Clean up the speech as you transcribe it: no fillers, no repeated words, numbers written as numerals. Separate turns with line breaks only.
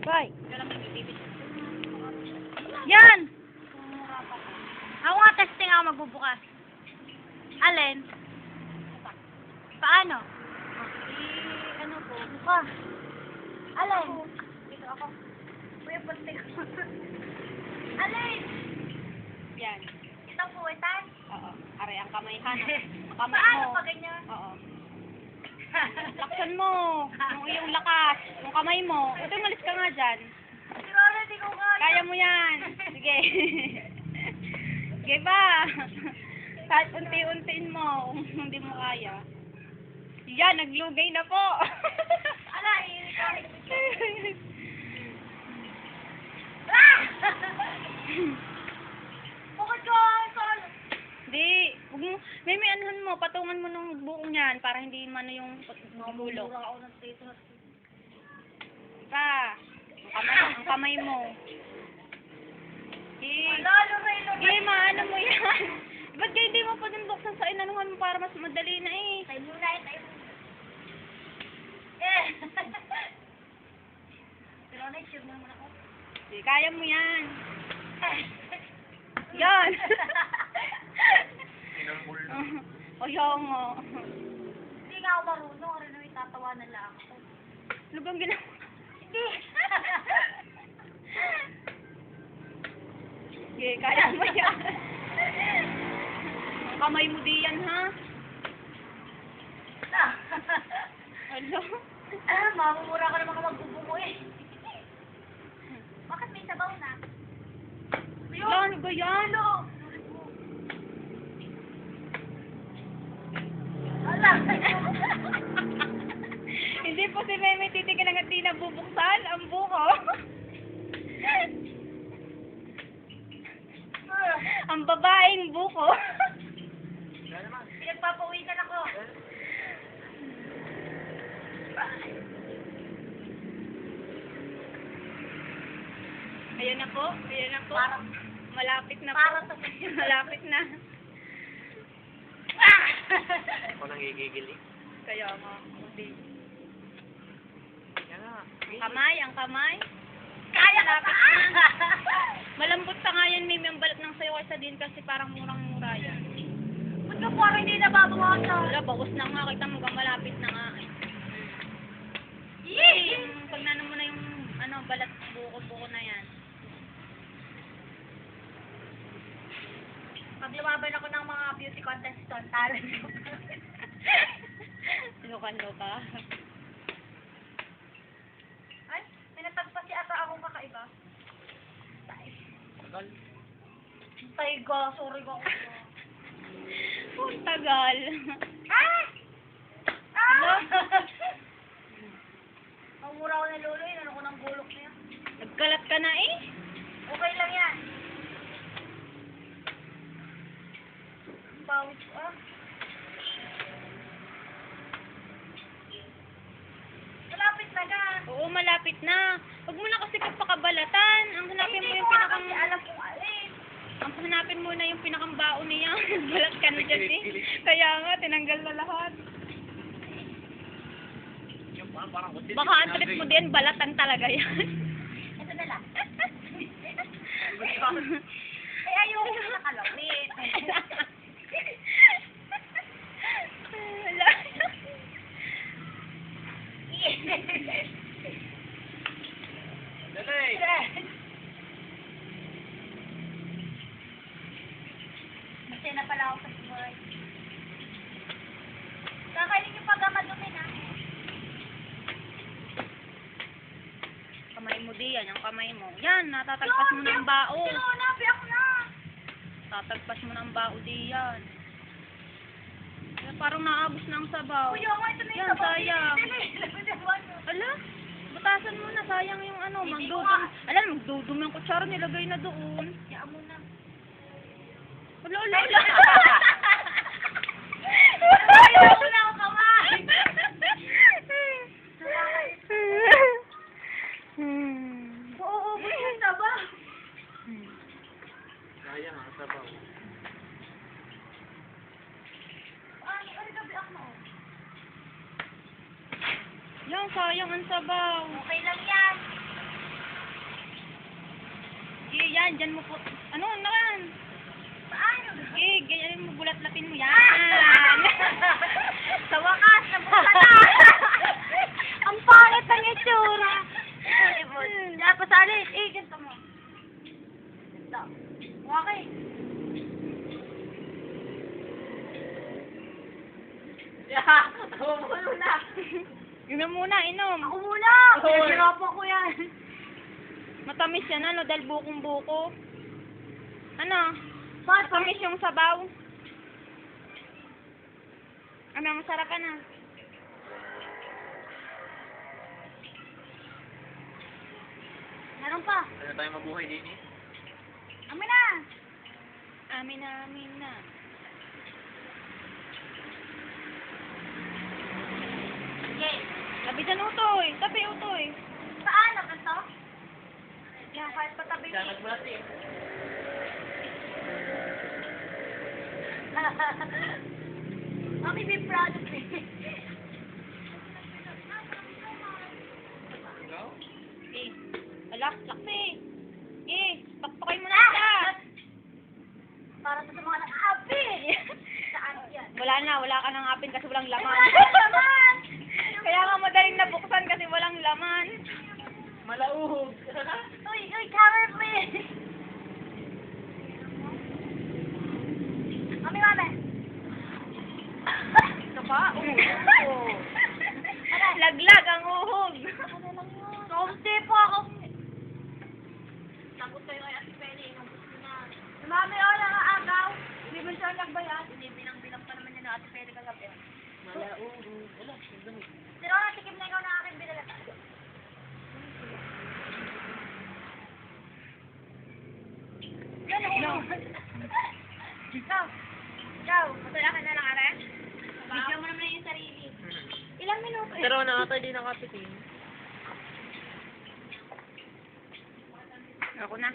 Bye. Yan! Ako nga testing ako magbubukas. Alin? Paano? Ano po? Buka. Alin? Dito ako. Kuya, pasting ako. Alin?
Yan.
Itong puwetan?
Oo. Aray ang kamay ha. Ang kamay
Paano
mo.
pa ganyan?
Oo. Laksan mo. Yung iyong lakas. Yung kamay mo. Ito, malis ka nga dyan.
Siguro, di ko kaya.
Kaya mo yan. Sige. Sige ba? Kahit unti-untiin mo kung hindi mo kaya. Yan, naglugay na po.
Ala, kahit. Ah! Bukod ko, sol.
Hindi. Huwag mo, may anuhan mo, patungan mo nung buong yan para hindi man yung gulok.
Mura ako ng tito.
Pa. Ang kamay mo. Sige, maano mo yan. Ba't kayo hindi mo pa din buksan sa inanuhan mo para mas madali na eh?
Tayo muna, tayo muna. Eh! Pero na-sure naman ako.
Sige, kaya mo yan. Yan. O yung
Hindi nga ako marunong. Ano yung tatawanan lang ako.
ano bang ginawa?
Hindi!
Sige, kaya mo yan. Ang kamay mo di yan, ha? Ano?
Mamumura ka naman ka magbubungo eh. Bakit may sabaw na?
Ano ba yan?
Ala!
Hindi po si Meme titigil ang hindi nabubuksan ang buko. Ang babaeng buko.
Pinagpapawisan ako.
Ayan na po, ayan na po.
Parang,
Malapit na
Para
po.
sa
Malapit na.
Ako nangigigil eh.
Kaya nga, hindi.
Yan na.
Ang kamay.
Kaya ka pa!
Malambot pa nga yan, Meme, ang balat ng sayo kaysa din kasi parang murang-mura yan.
Ba't ka parang hindi nababawasan?
Wala, bawas na nga. Kita mo ba, malapit na nga.
Yee!
Yung pag nanon mo na yung balat buko-buko na yan.
Pag lumaban ako ng mga beauty contest doon, talent ko.
Lukan-luka.
Ay, pinatagpas si ata akong kakaiba.
Tagal.
Taiga, sorry ko.
Ang tagal.
Ah! Ah! Ang mura ko na lolo, ano ko ng bulok na yan.
Nagkalat ka na eh.
Okay lang yan. Ang bawit ko ah. Malapit na ka.
Oo, malapit na. Huwag mo na kasi pagpakabalatan. Ang hanapin mo
Hindi
yung
ko
pinakang...
kasi alam kung alin.
Ang hanapin mo na yung pinakang baon niya. Balat ka na dyan eh. Kaya nga, tinanggal na lahat.
Yung parang kutin.
Baka ang trip mo din, balatan talaga yan.
Ito na lang. Ay, ayoko na nakalawin.
Wala.
Dali.
Masaya na pala ako sa buhay. Kakainin yung pagkamadumi na.
Kamay mo di yan, yung kamay mo. Yan, natatagpas mo na ang bao.
Sino, biyak na.
Tatagpas mo na ang bao di yan. Yan, parang naabos na ang sabaw.
Kuya, nga ito na yung
Yan,
sabaw.
sayang. Ala, butasan mo na, sayang yung magdudum. Alam, magdudum yung kutsara, nilagay na doon.
Kaya mo na.
Wala, wala, wala.
Ayoko na ako kamay. Oo, ubus yung sabaw.
Sayang ang sabaw.
Ano ka biyak mo?
Yan, sayang ang sabaw.
Okay lang yan.
yan. Diyan mo po. Ano, naman?
Paano?
Eh, ganyan mo, bulat-latin mo yan.
Sa wakas, nabuka na. Ang pangit ang itsura. Diyan, pasali. Ganito mo. Ganito. Okay. Umulo na.
Inom muna, inom.
Ako muna. Pinaghirapan ko yan.
Matamis yan, ano, dahil bukong-buko. Ano?
Bakit?
Matamis yung sabaw. Ano, masarap ka na.
Meron pa.
Ano tayo mabuhay din eh?
Amin na.
Amin na, amin na.
Okay.
Tabi dyan, utoy. Tabi, utoy.
Saan? Ganito? Yan, kahit patabi.
Kaya nagmulat eh.
Mami, be proud of me.
Ikaw?
Eh, alak, laksi. Eh, pakpakay mo na siya.
Para sa mga nag-happy. Saan yan?
Wala ka nang apin kasi walang laman.
Naman!
Kaya nga madaling nabuksan kasi walang laman.
Malauhog.
Uy, cover please. Mami, mami.
Ito pa? Laglag ang uhog.
Ano lang yun? Kaunti po ako. Takot tayo kay Ate Peli. Gusto na. Si Mami, nangaagaw. Hindi ba siya nagbayad? Hindi, bilang-bilang pa naman yan ng Ate Peli kagabi.
Malauhog. Wala, ang dami.
Sino na, tikim na ikaw na aking binala.
No.
Ikaw. Ikaw. Masaya ka na lang, are? Video mo naman yung sarili. Ilang minuto?
Pero na ata, di nakapitin.
Ako na.